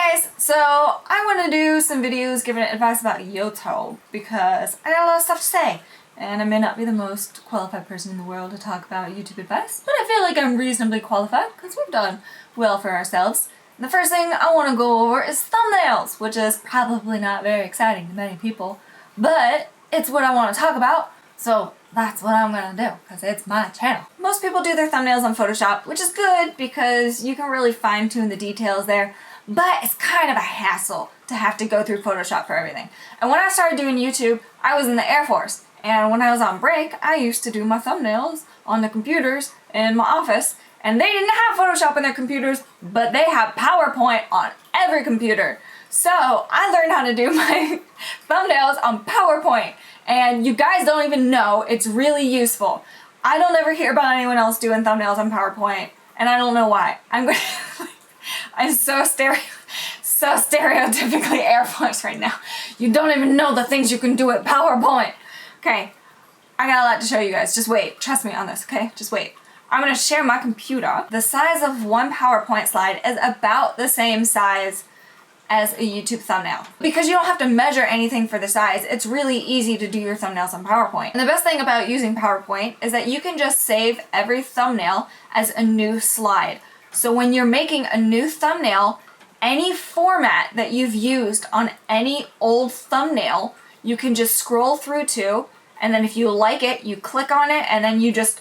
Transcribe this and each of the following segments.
guys, so I want to do some videos giving advice about YouTube because I got a lot of stuff to say and I may not be the most qualified person in the world to talk about YouTube advice, but I feel like I'm reasonably qualified because we've done well for ourselves. And the first thing I want to go over is thumbnails, which is probably not very exciting to many people, but it's what I want to talk about, so that's what I'm gonna do because it's my channel. Most people do their thumbnails on Photoshop, which is good because you can really fine-tune the details there. But it's kind of a hassle to have to go through Photoshop for everything. And when I started doing YouTube, I was in the Air Force. And when I was on break, I used to do my thumbnails on the computers in my office. And they didn't have Photoshop on their computers, but they have PowerPoint on every computer. So I learned how to do my thumbnails on PowerPoint. And you guys don't even know it's really useful. I don't ever hear about anyone else doing thumbnails on PowerPoint. And I don't know why. I'm so stereotypically Air Force right now. You don't even know the things you can do at PowerPoint. Okay, I got a lot to show you guys. Just wait. Trust me on this, okay? Just wait. I'm going to share my computer. The size of one PowerPoint slide is about the same size as a YouTube thumbnail. Because you don't have to measure anything for the size, it's really easy to do your thumbnails on PowerPoint. And the best thing about using PowerPoint is that you can just save every thumbnail as a new slide. So when you're making a new thumbnail, any format that you've used on any old thumbnail, you can just scroll through to, and then if you like it, you click on it, and then you just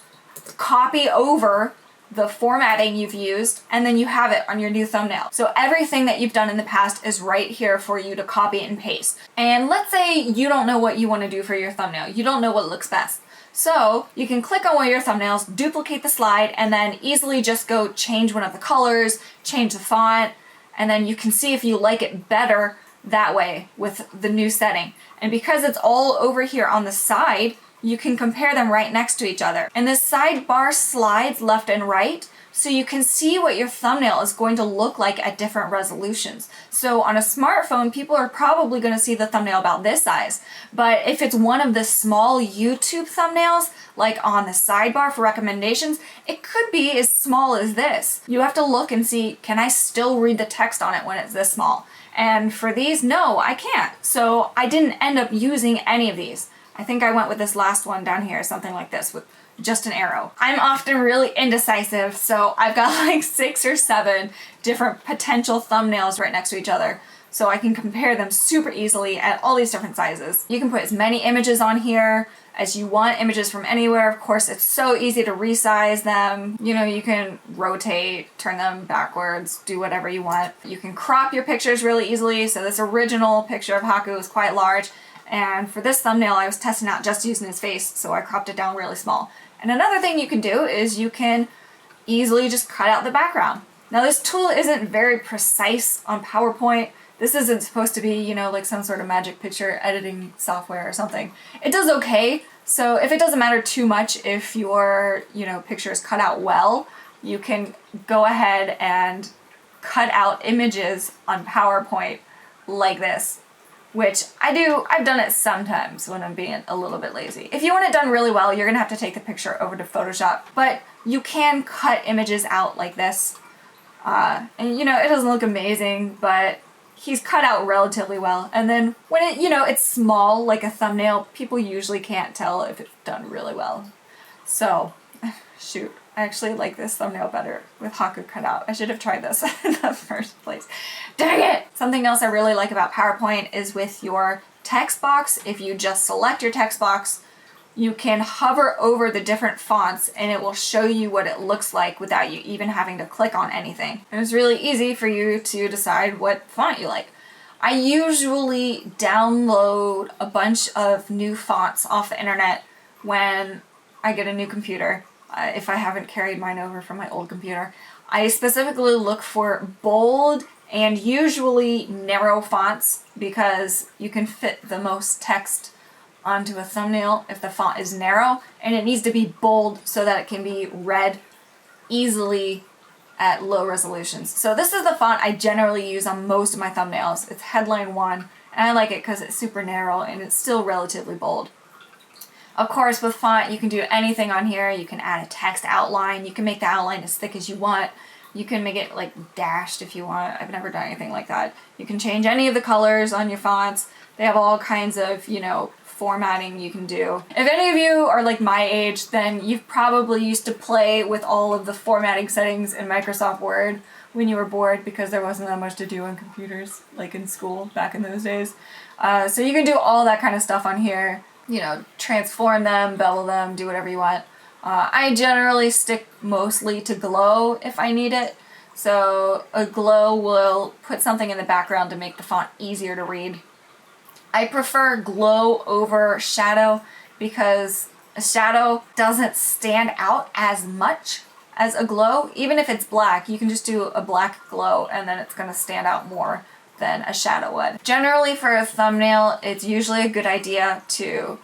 copy over the formatting you've used, and then you have it on your new thumbnail. So everything that you've done in the past is right here for you to copy and paste. And let's say you don't know what you want to do for your thumbnail. You don't know what looks best. So you can click on one of your thumbnails, duplicate the slide, and then easily just go change one of the colors, change the font, and then you can see if you like it better that way with the new setting. And because it's all over here on the side, you can compare them right next to each other. And this sidebar slides left and right, so you can see what your thumbnail is going to look like at different resolutions. So on a smartphone, people are probably going to see the thumbnail about this size. But if it's one of the small YouTube thumbnails, like on the sidebar for recommendations, it could be as small as this. You have to look and see, can I still read the text on it when it's this small? And for these, no, I can't. So I didn't end up using any of these. I think I went with this last one down here, something like this, with just an arrow. I'm often really indecisive, so I've got like 6 or 7 different potential thumbnails right next to each other, so I can compare them super easily at all these different sizes. You can put as many images on here as you want, images from anywhere. Of course, it's so easy to resize them. You know, you can rotate, turn them backwards, do whatever you want. You can crop your pictures really easily, so this original picture of Haku is quite large. And for this thumbnail, I was testing out just using his face, so I cropped it down really small. And another thing you can do is you can easily just cut out the background. Now this tool isn't very precise on PowerPoint. This isn't supposed to be, you know, like some sort of magic picture editing software or something. It does okay, so if it doesn't matter too much if your, you know, picture is cut out well, you can go ahead and cut out images on PowerPoint like this. Which I do, I've done it sometimes when I'm being a little bit lazy. If you want it done really well, you're gonna have to take the picture over to Photoshop, but you can cut images out like this. And you know, it doesn't look amazing, but he's cut out relatively well. And then when it, you know, it's small, like a thumbnail, people usually can't tell if it's done really well. So, shoot. I actually like this thumbnail better with Haku cut out. I should have tried this in the first place. Dang it! Something else I really like about PowerPoint is with your text box. If you just select your text box, you can hover over the different fonts and it will show you what it looks like without you even having to click on anything. And it's really easy for you to decide what font you like. I usually download a bunch of new fonts off the internet when I get a new computer. If I haven't carried mine over from my old computer. I specifically look for bold and usually narrow fonts because you can fit the most text onto a thumbnail if the font is narrow, and it needs to be bold so that it can be read easily at low resolutions. So this is the font I generally use on most of my thumbnails. It's Headline 1, and I like it because it's super narrow and it's still relatively bold. Of course, with font, you can do anything on here. You can add a text outline. You can make the outline as thick as you want. You can make it like dashed if you want. I've never done anything like that. You can change any of the colors on your fonts. They have all kinds of, you know, formatting you can do. If any of you are like my age, then you've probably used to play with all of the formatting settings in Microsoft Word when you were bored because there wasn't that much to do on computers, like in school back in those days. So you can do all that kind of stuff on here. You know, transform them, bevel them, do whatever you want. I generally stick mostly to glow if I need it. So a glow will put something in the background to make the font easier to read. I prefer glow over shadow because a shadow doesn't stand out as much as a glow. Even if it's black, you can just do a black glow and then it's going to stand out more than a shadow would. Generally for a thumbnail, it's usually a good idea to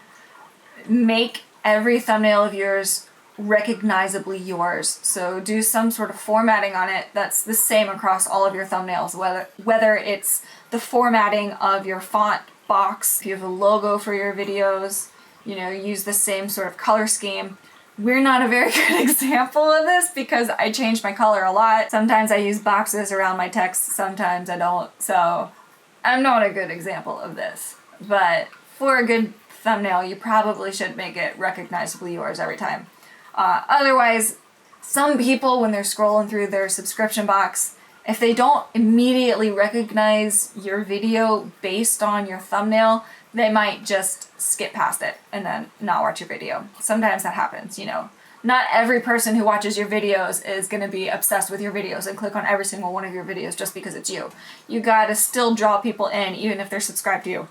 make every thumbnail of yours recognizably yours. So do some sort of formatting on it that's the same across all of your thumbnails, whether it's the formatting of your font box, if you have a logo for your videos, you know, use the same sort of color scheme. We're not a very good example of this because I change my color a lot. Sometimes I use boxes around my text, sometimes I don't. So I'm not a good example of this. But for a good thumbnail, you probably should make it recognizably yours every time. Otherwise, some people, when they're scrolling through their subscription box, if they don't immediately recognize your video based on your thumbnail, they might just skip past it and then not watch your video. Sometimes that happens, you know. Not every person who watches your videos is going to be obsessed with your videos and click on every single one of your videos just because it's you. You gotta still draw people in even if they're subscribed to you.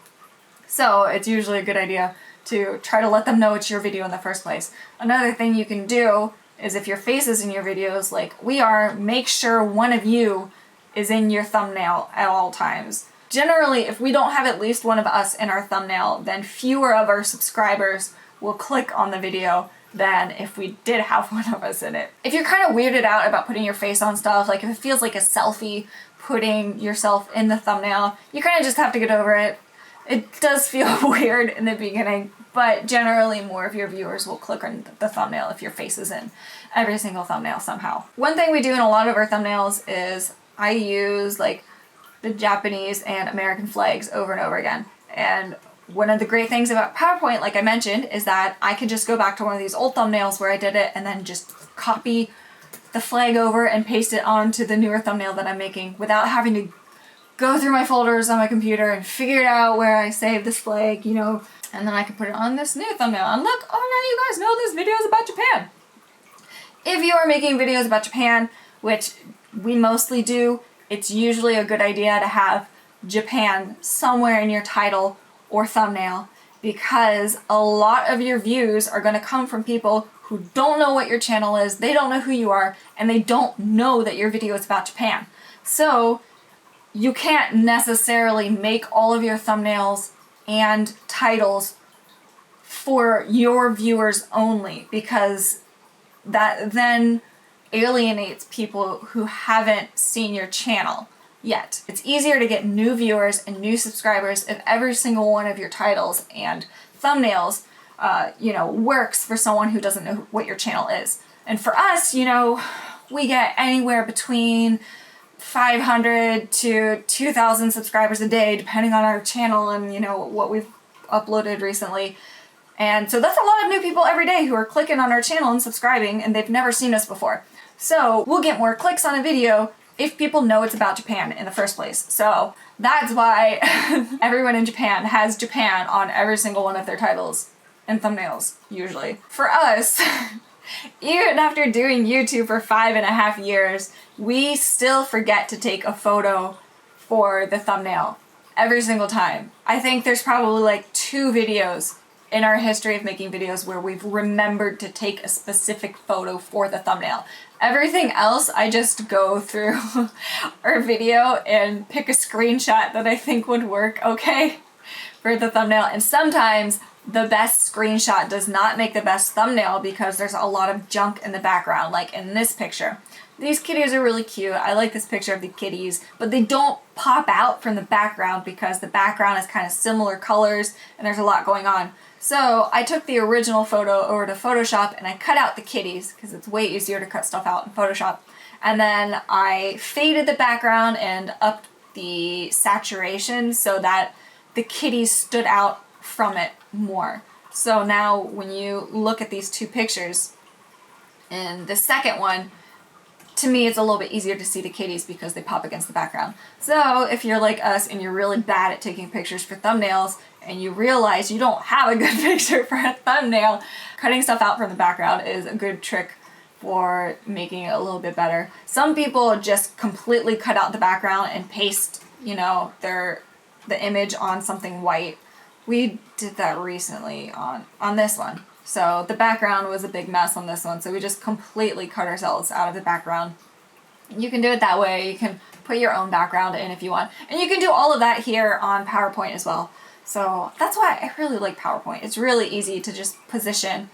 So it's usually a good idea to try to let them know it's your video in the first place. Another thing you can do is if your face is in your videos, like we are, make sure one of you is in your thumbnail at all times. Generally, if we don't have at least one of us in our thumbnail, then fewer of our subscribers will click on the video than if we did have one of us in it. If you're kind of weirded out about putting your face on stuff, like if it feels like a selfie, putting yourself in the thumbnail, you kind of just have to get over it. It does feel weird in the beginning, but generally more of your viewers will click on the thumbnail if your face is in every single thumbnail somehow. One thing we do in a lot of our thumbnails is I use like the Japanese and American flags over and over again. And one of the great things about PowerPoint, like I mentioned, is that I can just go back to one of these old thumbnails where I did it and then just copy the flag over and paste it onto the newer thumbnail that I'm making without having to go through my folders on my computer and figure out where I saved this flag, you know, and then I can put it on this new thumbnail. And look, oh, now you guys know this video is about Japan. If you are making videos about Japan, which we mostly do, it's usually a good idea to have Japan somewhere in your title or thumbnail because a lot of your views are going to come from people who don't know what your channel is, they don't know who you are, and they don't know that your video is about Japan. So you can't necessarily make all of your thumbnails and titles for your viewers only because that then alienates people who haven't seen your channel yet. It's easier to get new viewers and new subscribers if every single one of your titles and thumbnails, you know, works for someone who doesn't know what your channel is. And for us, you know, we get anywhere between 500 to 2,000 subscribers a day, depending on our channel and, you know, what we've uploaded recently. And so that's a lot of new people every day who are clicking on our channel and subscribing, and they've never seen us before. So we'll get more clicks on a video if people know it's about Japan in the first place. So that's why everyone in Japan has Japan on every single one of their titles and thumbnails, usually. For us, even after doing YouTube for 5.5 years, we still forget to take a photo for the thumbnail every single time. I think there's probably like 2 videos in our history of making videos where we've remembered to take a specific photo for the thumbnail. Everything else, I just go through our video and pick a screenshot that I think would work okay for the thumbnail. And sometimes the best screenshot does not make the best thumbnail because there's a lot of junk in the background, like in this picture. These kitties are really cute. I like this picture of the kitties, but they don't pop out from the background because the background is kind of similar colors and there's a lot going on. So I took the original photo over to Photoshop and I cut out the kitties because it's way easier to cut stuff out in Photoshop. and then I faded the background and upped the saturation so that the kitties stood out from it more. So now when you look at these two pictures, in the second one, to me it's a little bit easier to see the kitties because they pop against the background. So if you're like us and you're really bad at taking pictures for thumbnails and you realize you don't have a good picture for a thumbnail, cutting stuff out from the background is a good trick for making it a little bit better. Some people just completely cut out the background and paste, you know, the image on something white. We did that recently on this one. So the background was a big mess on this one, so we just completely cut ourselves out of the background. You can do it that way. You can put your own background in if you want. And you can do all of that here on PowerPoint as well. So that's why I really like PowerPoint. It's really easy to just position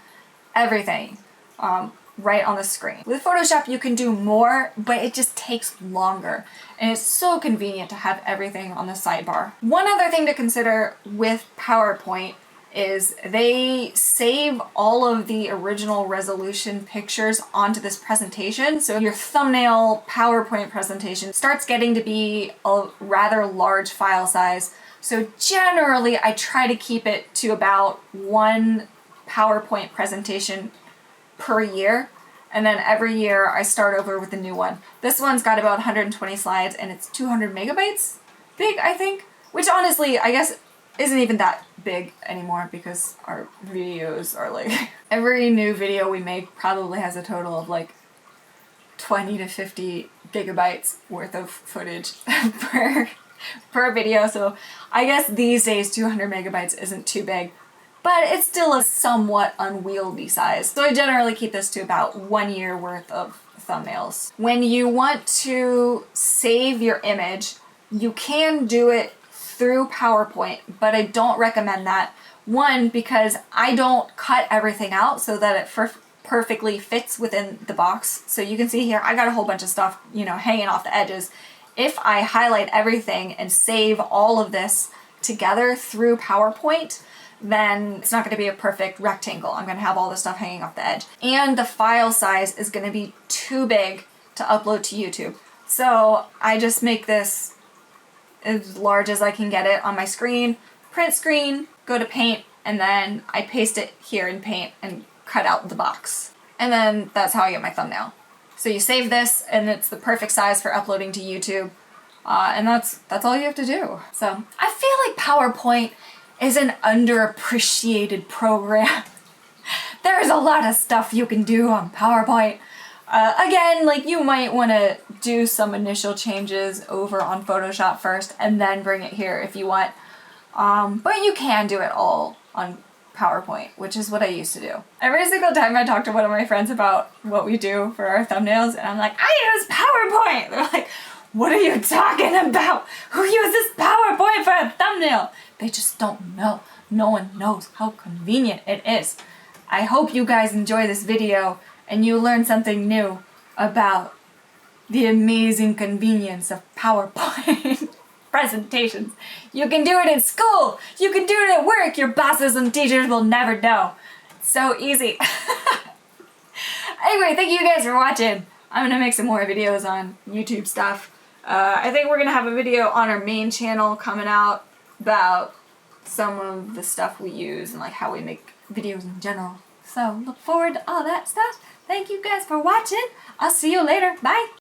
everything right on the screen. With Photoshop you can do more, but it just takes longer. And it's so convenient to have everything on the sidebar. One other thing to consider with PowerPoint is they save all of the original resolution pictures onto this presentation. So your thumbnail PowerPoint presentation starts getting to be a rather large file size. So generally I try to keep it to about one PowerPoint presentation per year. And then every year I start over with a new one. This one's got about 120 slides and it's 200 megabytes big, I think. Which honestly, I guess isn't even that big anymore because our videos are like, every new video we make probably has a total of like 20 to 50 gigabytes worth of footage per video. So I guess these days 200 megabytes isn't too big, but it's still a somewhat unwieldy size. So I generally keep this to about 1 year worth of thumbnails. When you want to save your image, you can do it through PowerPoint, but I don't recommend that. One, because I don't cut everything out so that it perfectly fits within the box. So you can see here, I got a whole bunch of stuff, you know, hanging off the edges. If I highlight everything and save all of this together through PowerPoint, then it's not going to be a perfect rectangle. I'm going to have all this stuff hanging off the edge. And the file size is going to be too big to upload to YouTube. So I just make this as large as I can get it on my screen, print screen, go to Paint, and then I paste it here in Paint and cut out the box. And then that's how I get my thumbnail. So you save this and it's the perfect size for uploading to YouTube. And that's all you have to do. So I feel like PowerPoint is an underappreciated program. There's a lot of stuff you can do on PowerPoint. Again, like you might want to do some initial changes over on Photoshop first and then bring it here if you want. But you can do it all on PowerPoint, which is what I used to do. Every single time I talk to one of my friends about what we do for our thumbnails and I'm like, I use PowerPoint! They're like, what are you talking about? Who uses PowerPoint for a thumbnail? They just don't know. No one knows how convenient it is. I hope you guys enjoy this video and you learn something new about the amazing convenience of PowerPoint presentations. You can do it in school. You can do it at work. Your bosses and teachers will never know. It's so easy. Anyway, thank you guys for watching. I'm gonna make some more videos on YouTube stuff. I think we're gonna have a video on our main channel coming out about some of the stuff we use and like how we make videos in general. So look forward to all that stuff. Thank you guys for watching. I'll see you later. Bye.